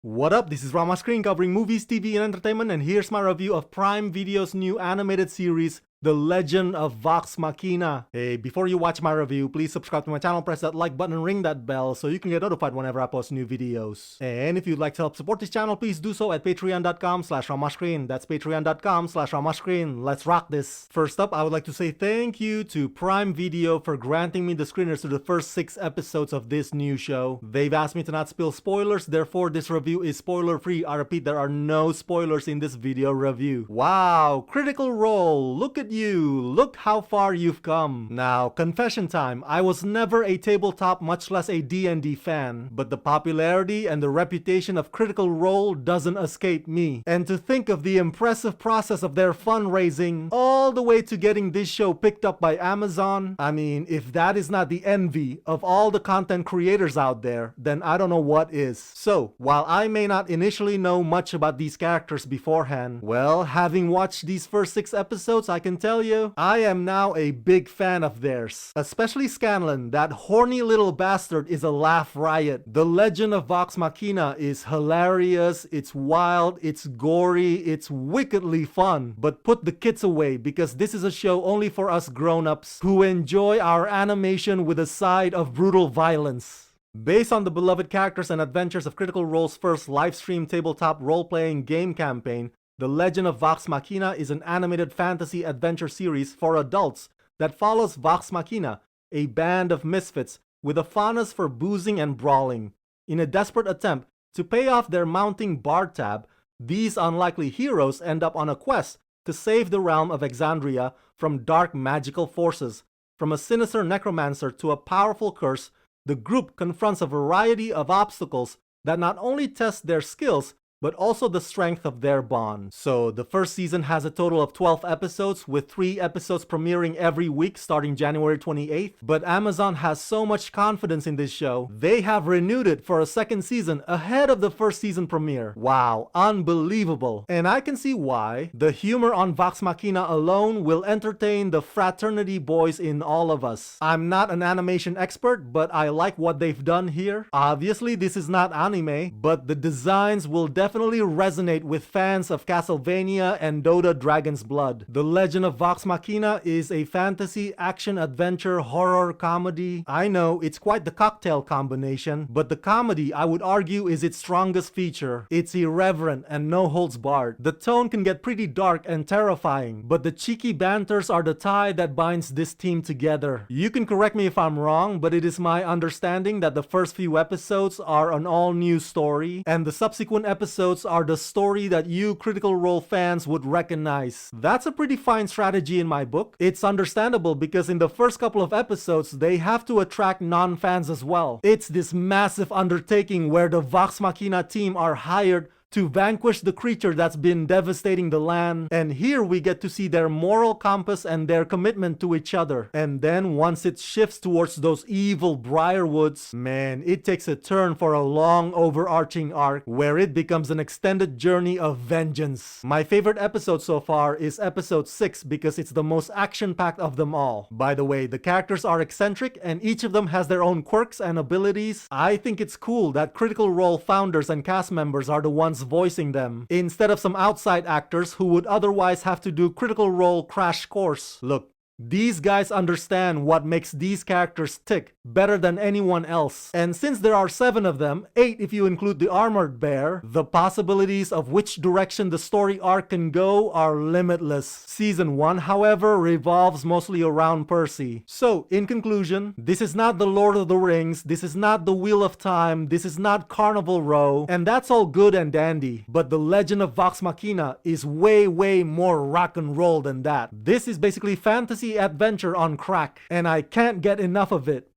What up, this is Rama Screen covering movies, TV, and entertainment, and here's my review of Prime Video's new animated series, The Legend of Vox Machina. Hey, before you watch my review, please subscribe to my channel, press that like button and ring that bell so you can get notified whenever I post new videos. And if you'd like to help support this channel, please do so at patreon.com/ramascreen. That's patreon.com/ramascreen. Let's rock this. First up, I would like to say thank you to Prime Video for granting me the screeners to the first 6 episodes of this new show. They've asked me to not spill spoilers, therefore this review is spoiler free. I repeat, there are no spoilers in this video review. Wow, Critical Role, look at you, look how far you've come. Now, confession time, I was never a tabletop, much less a D&D fan, but the popularity and the reputation of Critical Role doesn't escape me. And to think of the impressive process of their fundraising, all the way to getting this show picked up by Amazon, I mean, if that is not the envy of all the content creators out there, then I don't know what is. So, while I may not initially know much about these characters beforehand, well, having watched these first 6 episodes, I can tell you, I am now a big fan of theirs. Especially Scanlan, that horny little bastard is a laugh riot. The Legend of Vox Machina is hilarious, it's wild, it's gory, it's wickedly fun. But put the kids away because this is a show only for us grown-ups who enjoy our animation with a side of brutal violence. Based on the beloved characters and adventures of Critical Role's first live-stream tabletop role-playing game campaign, The Legend of Vox Machina is an animated fantasy adventure series for adults that follows Vox Machina, a band of misfits with a fondness for boozing and brawling. In a desperate attempt to pay off their mounting bar tab, these unlikely heroes end up on a quest to save the realm of Exandria from dark magical forces. From a sinister necromancer to a powerful curse, the group confronts a variety of obstacles that not only test their skills, but also the strength of their bond. So the first season has a total of 12 episodes, with 3 episodes premiering every week starting January 28th. But Amazon has so much confidence in this show, they have renewed it for a second season ahead of the first season premiere. Wow, unbelievable. And I can see why. The humor on Vox Machina alone will entertain the fraternity boys in all of us. I'm not an animation expert, but I like what they've done here. Obviously, this is not anime, but the designs will definitely resonate with fans of Castlevania and Dota Dragon's Blood. The Legend of Vox Machina is a fantasy, action, adventure, horror, comedy. I know, it's quite the cocktail combination, but the comedy, I would argue, is its strongest feature. It's irreverent and no holds barred. The tone can get pretty dark and terrifying, but the cheeky banters are the tie that binds this team together. You can correct me if I'm wrong, but it is my understanding that the first few episodes are an all-new story, and the subsequent episodes are the story that you Critical Role fans would recognize. That's a pretty fine strategy in my book. It's understandable because in the first couple of episodes, they have to attract non-fans as well. It's this massive undertaking where the Vox Machina team are hired to vanquish the creature that's been devastating the land, and here we get to see their moral compass and their commitment to each other. And then once it shifts towards those evil Briarwoods, man, it takes a turn for a long overarching arc where it becomes an extended journey of vengeance. My favorite episode so far is episode 6 because it's the most action-packed of them all. By the way, the characters are eccentric and each of them has their own quirks and abilities. I think it's cool that Critical Role founders and cast members are the ones voicing them, instead of some outside actors who would otherwise have to do Critical Role crash course. Look, these guys understand what makes these characters tick better than anyone else. And since there are 7 of them, 8 if you include the armored bear, the possibilities of which direction the story arc can go are limitless. Season 1, however, revolves mostly around Percy. So, in conclusion, this is not the Lord of the Rings, this is not the Wheel of Time, this is not Carnival Row, and that's all good and dandy. But the Legend of Vox Machina is way more rock and roll than that. This is basically fantasy adventure on crack, and I can't get enough of it.